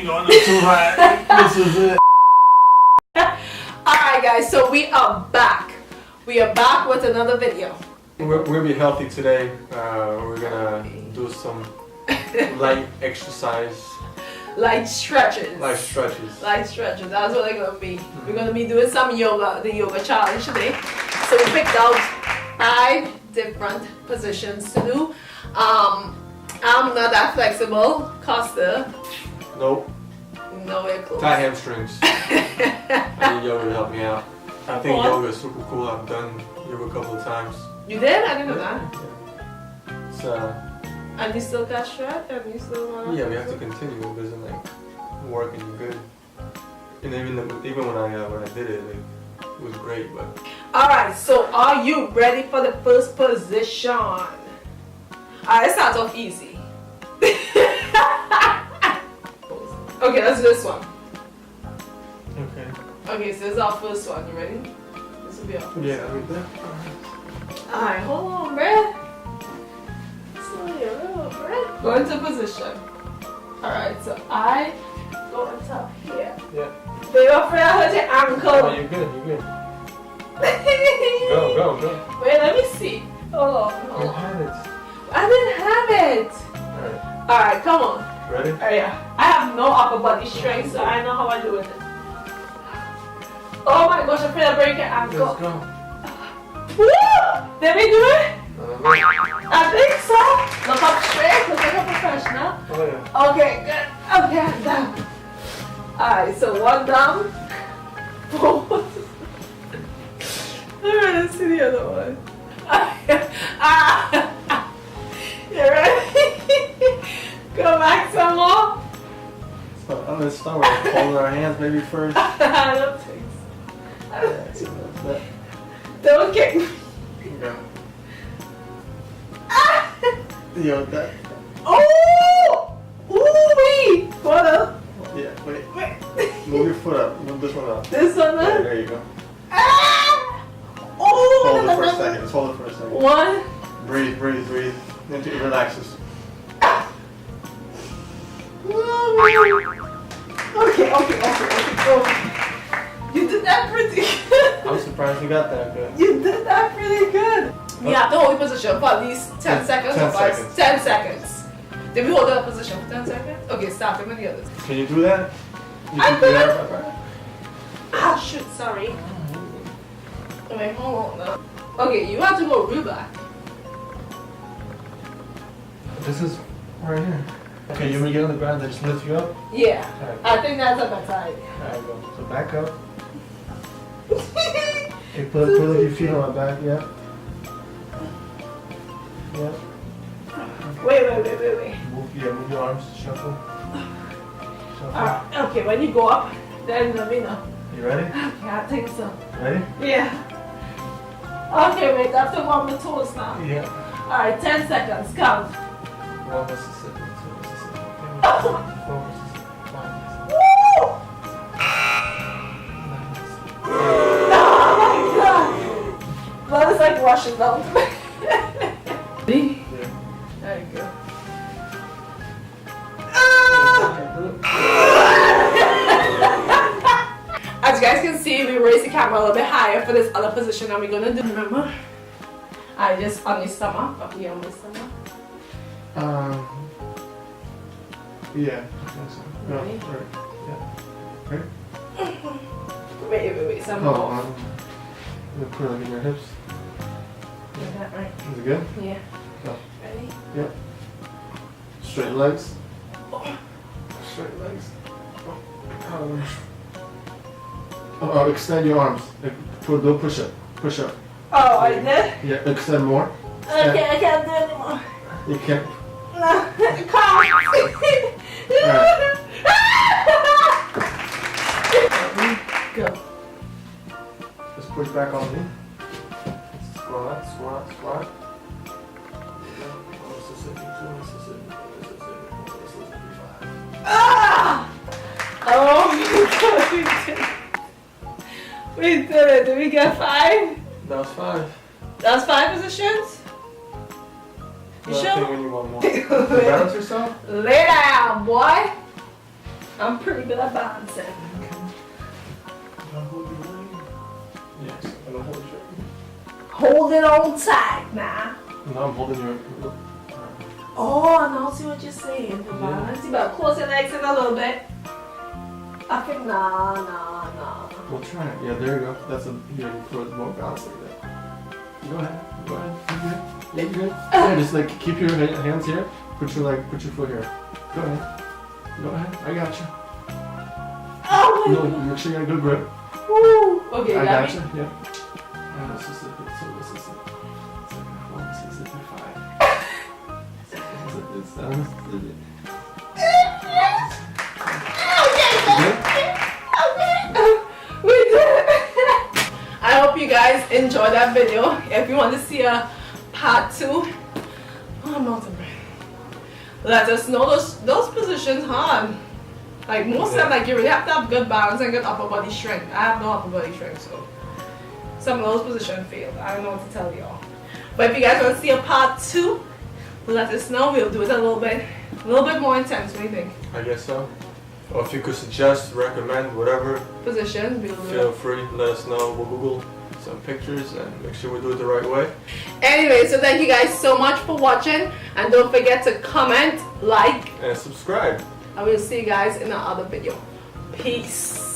ain't going up too high. This is it. Alright guys, so we are back. We are back with another video. We're gonna be healthy today. We're gonna do some light exercise. Light stretches. Light stretches. Light stretches, that's what they're gonna be. We're gonna be doing some yoga, the yoga challenge today. So we picked out 5 different positions to do. I'm not that flexible. Costa. Nope. Nowhere close. Tie hamstrings. I need yoga to help me out. I think yoga is super cool. I've done yoga a couple of times. You did? I didn't know that. Yeah. It's, and you still got stretch? And you still yeah, we have to continue. It doesn't like work and you're good. And even when I did it, like, it was great. But alright, so are you ready for the first position? Alright, let's start off easy. Okay, let's do this one. okay. Okay, so this is our first one. You ready? This will be our first Yeah, one. right there. Alright, hold on, bruh. Slowly a little, bruh. Go into position. Alright, so I go on top here. Yeah. Baby, I'm afraid I hurt your ankle. Oh, you're good. You're good. Go. Wait, let me see. Hold on. You have it. I didn't have it. Alright. Alright, come on. Ready? Oh yeah. I have no upper body strength, so I know how I do it. Oh my gosh, I'm afraid I break your ankle. Let's go. Woo! Did we do it? I think so. Look up straight, look like a professional. Oh yeah. Okay, good. Okay, I'm done. Alright, so one down. Alright, let's see the other one. You ready? Go back some more. So, let's start with holding our hands maybe first. I don't think so. I don't think so. Don't kick me. Yeah. Yo, that. Oh! Ooh-wee! Hold up. Yeah, wait. Wait. Move your foot up. Move this one up. This one Yeah, up? there you go. Ah! Oh! Hold it for a second. Just hold it for a second. One. Breathe. Then it relaxes. Okay. You did that pretty good. I'm surprised you got that good. You did that pretty good. We have to hold the position for at least 10 seconds. 10 or five- seconds. 10 seconds. Did we hold that position for 10 seconds? Okay, stop them with the others. Can you do that? You I can do could. that. Ah, shit, sorry. Wait, hold on now. Okay, you have to go real back. This is right here. Okay, you want me to get on the ground and just lift you up? Yeah, Alright. I think that's a better idea. Alright, go. So back up. Okay, put your feet on my back, yeah. Yeah. Wait. Move your arms, shuffle. Okay, when you go up, then let me know. You ready? Okay, I think so. Ready? Yeah. Okay, wait, I have to warm the toes now. Yeah. Alright, 10 seconds, count. 1 Mississippi, 2 Mississippi, 3 Oh. Mississippi, 4 Mississippi, 5 Mississippi. Woo! Oh my god! Blood is like rushing down to me. See? Yeah. There you go. As you guys can see, we raised the camera a little bit higher for this other position that we're gonna do. Remember? I just on your stomach, up here on my stomach. Yeah. I think so. No, Ready? right. Yeah. Ready? Wait, some Oh, more. you put it like in your hips. Is that right? Is it good? Yeah. Go. Ready? Yep. Straight legs. Oh. Straight legs. Oh, extend your arms. Do push up. Push up. Oh, I did? Yeah, extend more. I can't do it anymore. You can't. No, come. Go. Just push back on me. Squat. Mississippi, 2 Mississippi, 5. Ah! Oh my god, we did it. Did we get 5? That was 5. That was 5 positions? You I sure? think when you want more. You balance yourself? Lay down, boy. I'm pretty good at balancing. Yes, I don't hold you. Hold it on tight now. No, I'm holding your. Oh, I now see what you're saying. The balance. You better close your legs in a little bit. I think, nah. We'll try it. Yeah, there you go. That's a here for more balance like that. Go ahead. You good? Yeah, you good? Yeah, just like keep your hands here. Put your foot here. Go ahead. I got you. Oh my No, God. make sure you got a good grip. Woo. Okay, I got got me. you. Yeah. And this is it. So this is it. This is it. 5. It's done. We did it. I hope you guys enjoyed that video. If you want to see a part 2, oh, I'm out of breath. Let us know. Those positions hard. Like most of them, like you really have to have good balance and good upper body strength. I have no upper body strength, so some of those positions failed. I don't know what to tell y'all. But if you guys want to see a part 2, let us know. We'll do it a little bit more intense. What do you think? I guess so. Or if you could suggest, recommend, whatever, Position, we'll do feel it. free. Let us know. We'll Google some pictures and make sure we do it the right way. Anyway, so thank you guys so much for watching, and don't forget to comment, like, And subscribe. and we'll see you guys in the other video. Peace.